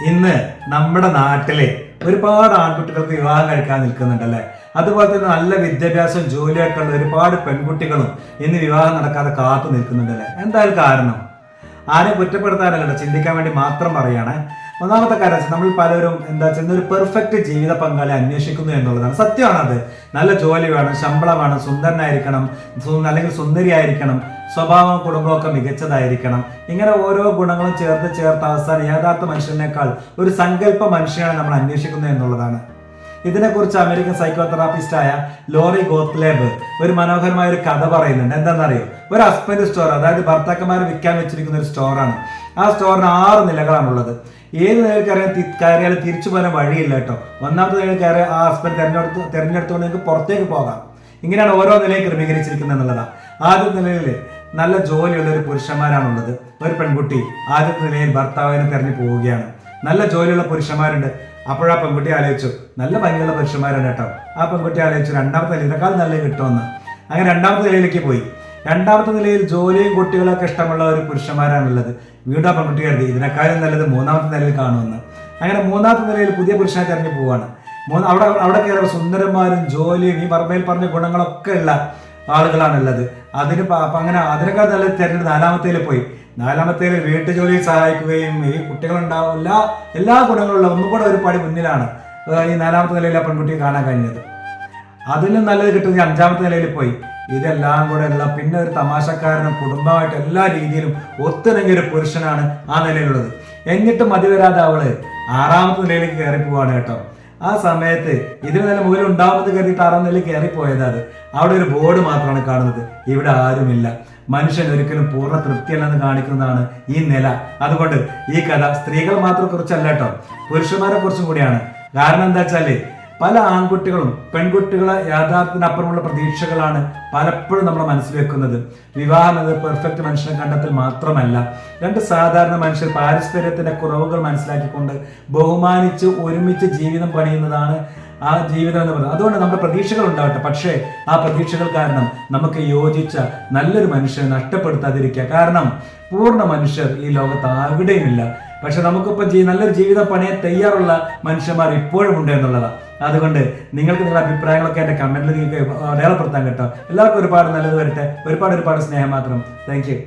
ഇന്ന് നമ്മുടെ നാട്ടിലെ ഒരുപാട് ആൺകുട്ടികൾക്ക് വിവാഹം കഴിക്കാൻ നിൽക്കുന്നുണ്ടല്ലേ. അതുപോലെ തന്നെ നല്ല വിദ്യാഭ്യാസം ജോലിയൊക്കെ ഉള്ള ഒരുപാട് പെൺകുട്ടികളും ഇന്ന് വിവാഹം നടക്കാതെ കാത്തു നിൽക്കുന്നുണ്ടല്ലേ. എന്തായാലും കാരണം ആരെയും കുറ്റപ്പെടുത്താനല്ല, ചിന്തിക്കാൻ വേണ്ടി മാത്രം പറയാണ്. ഒന്നാമത്തെ കാര്യം നമ്മൾ പലരും എന്താ വെച്ചാൽ ഒരു പെർഫെക്റ്റ് ജീവിത പങ്കാളി അന്വേഷിക്കുന്നു എന്നുള്ളതാണ്. സത്യമാണത്. നല്ല ജോലി വേണം, ശമ്പളം വേണം, സുന്ദരനായിരിക്കണം, അല്ലെങ്കിൽ സുന്ദരിയായിരിക്കണം, സ്വഭാവം കുടുംബമൊക്കെ മികച്ചതായിരിക്കണം. ഇങ്ങനെ ഓരോ ഗുണങ്ങളും ചേർത്ത് അവസാനം യഥാർത്ഥ മനുഷ്യനേക്കാൾ ഒരു സങ്കല്പ മനുഷ്യനാണ് നമ്മൾ അന്വേഷിക്കുന്നത് എന്നുള്ളതാണ്. ഇതിനെക്കുറിച്ച് അമേരിക്കൻ സൈക്കോതെറാപ്പിസ്റ്റായ ലോറി ഗോത്ലേബ് ഒരു മനോഹരമായ ഒരു കഥ പറയുന്നുണ്ട്. എന്താണെന്നറിയോ? ഒരു ഹസ്ബൻഡ് സ്റ്റോർ, അതായത് ഭർത്താക്കന്മാരെ വിൽക്കാൻ വെച്ചിരിക്കുന്ന ഒരു സ്റ്റോറാണ്. ആ സ്റ്റോറിന് 6 നിലകളാണുള്ളത്. ഏത് നിലയിൽ കയറിയാലും തിരിച്ചു പോകാൻ വഴിയില്ല കേട്ടോ. ഒന്നാമത്തെ നിലയിൽ കയറി ആ ഹസ്ബൻഡ് തെരഞ്ഞെടുത്തുകൊണ്ട് നിങ്ങൾക്ക് പുറത്തേക്ക് പോകാം. ഇങ്ങനെയാണ് ഓരോ നിലയും ക്രമീകരിച്ചിരിക്കുന്നത് എന്നുള്ളതാണ്. ആദ്യത്തെ നിലയിൽ നല്ല ജോലിയുള്ള ഒരു പുരുഷന്മാരാണുള്ളത്. ഒരു പെൺകുട്ടി ആദ്യത്തെ നിലയിൽ ഭർത്താവിനെ തെരഞ്ഞു പോവുകയാണ്. നല്ല ജോലിയുള്ള പുരുഷന്മാരുണ്ട്. അപ്പോഴാ പെൺകുട്ടി ആലോചിച്ചു, നല്ല ഭംഗിയുള്ള പുരുഷന്മാരാണ് കേട്ടോ. ആ പെൺകുട്ടി ആലോചിച്ചു രണ്ടാമത്തെ നിലയിൽ ഇതിനേക്കാൾ നല്ല കിട്ടുമെന്ന്. അങ്ങനെ രണ്ടാമത്തെ നിലയിലേക്ക് പോയി. രണ്ടാമത്തെ നിലയിൽ ജോലിയും കുട്ടികളൊക്കെ ഇഷ്ടമുള്ള ഒരു പുരുഷന്മാരാണുള്ളത്. വീണ്ടും ആ പെൺകുട്ടി കരുതി ഇതിനേക്കാളും നല്ലത് മൂന്നാമത്തെ നിലയിൽ കാണുമെന്ന്. അങ്ങനെ മൂന്നാമത്തെ നിലയിൽ പുതിയ പുരുഷനെ തെരഞ്ഞു പോവാണ്. അവിടെ കയറിയ സുന്ദരന്മാരും ജോലിയും ഈ പറമ്പയിൽ പറഞ്ഞ ഗുണങ്ങളൊക്കെ ഉള്ള ആളുകളാണുള്ളത്. അങ്ങനെ അതിനേക്കാൾ നല്ലത് തെരഞ്ഞെടുത്ത് നാലാമത്തേൽ പോയി. നാലാമത്തേൽ വീട്ടു ജോലിയിൽ സഹായിക്കുകയും ഈ കുട്ടികളുണ്ടാവും എല്ലാ ഗുണങ്ങളുള്ള ഒന്നുകൂടെ ഒരു പടി മുന്നിലാണ് ഈ നാലാമത്തെ നിലയിൽ ആ പെൺകുട്ടിയെ കാണാൻ കഴിഞ്ഞത്. അതിലും നല്ലത് കിട്ടുന്ന അഞ്ചാമത്തെ നിലയിൽ പോയി. ഇതെല്ലാം കൂടെ ഉള്ള പിന്നെ ഒരു തമാശക്കാരനും കുടുംബമായിട്ട് എല്ലാ രീതിയിലും ഒത്തിണങ്ങിയ ഒരു പുരുഷനാണ് ആ നിലയിലുള്ളത്. എന്നിട്ട് മതി വരാതെ അവള് 6ാമത്തെ നിലയിലേക്ക് കയറി പോവാണ് കേട്ടോ. ആ സമയത്ത് ഇതിന് നല്ല മുകളിൽ ഉണ്ടാവുന്നത് കരുതിയിട്ട് 6ാം നിലയിൽ കയറിപ്പോയതാണ്. അവിടെ ഒരു ബോർഡ് മാത്രമാണ് കാണുന്നത്, ഇവിടെ ആരുമില്ല. മനുഷ്യൻ ഒരിക്കലും പൂർണ്ണ തൃപ്തിയല്ലെന്ന് കാണിക്കുന്നതാണ് ഈ നില. അതുകൊണ്ട് ഈ കഥ സ്ത്രീകൾ മാത്രം കുറിച്ചല്ല കേട്ടോ, പുരുഷന്മാരെ കുറിച്ചും കൂടിയാണ്. കാരണം എന്താ വെച്ചാല് പല ആൺകുട്ടികളും പെൺകുട്ടികളെ യാഥാർത്ഥ്യത്തിനപ്പുറമുള്ള പ്രതീക്ഷകളാണ് പലപ്പോഴും നമ്മുടെ മനസ്സിൽ വെക്കുന്നത്. വിവാഹം എന്നത് പെർഫെക്റ്റ് മനുഷ്യനെ കണ്ടെത്തൽ മാത്രമല്ല, 2 സാധാരണ മനുഷ്യർ പാരസ്പര്യത്തിന്റെ കുറവുകൾ മനസ്സിലാക്കിക്കൊണ്ട് ബഹുമാനിച്ച് ഒരുമിച്ച് ജീവിതം പണിയുന്നതാണ് ആ ജീവിതം എന്ന് പറയുന്നത്. അതുകൊണ്ട് നമ്മുടെ പ്രതീക്ഷകൾ ഉണ്ടാവട്ടെ, പക്ഷേ ആ പ്രതീക്ഷകൾ കാരണം നമുക്ക് യോജിച്ച നല്ലൊരു മനുഷ്യനെ നഷ്ടപ്പെടുത്താതിരിക്കുക. കാരണം പൂർണ്ണ മനുഷ്യർ ഈ ലോകത്ത് എവിടെയുമില്ല. പക്ഷെ നമുക്കിപ്പം നല്ലൊരു ജീവിതം പണിയാൻ തയ്യാറുള്ള മനുഷ്യന്മാർ ഇപ്പോഴും ഉണ്ട് എന്നുള്ളതാണ്. അതുകൊണ്ട് നിങ്ങൾക്ക് നിങ്ങളുടെ അഭിപ്രായങ്ങളൊക്കെ എൻ്റെ കമന്റിൽ നിങ്ങൾക്ക് അടയാളപ്പെടുത്താൻ കേട്ടോ. എല്ലാവർക്കും ഒരുപാട് നല്ലത് വരട്ടെ. ഒരുപാട് സ്നേഹം മാത്രം. Thank you.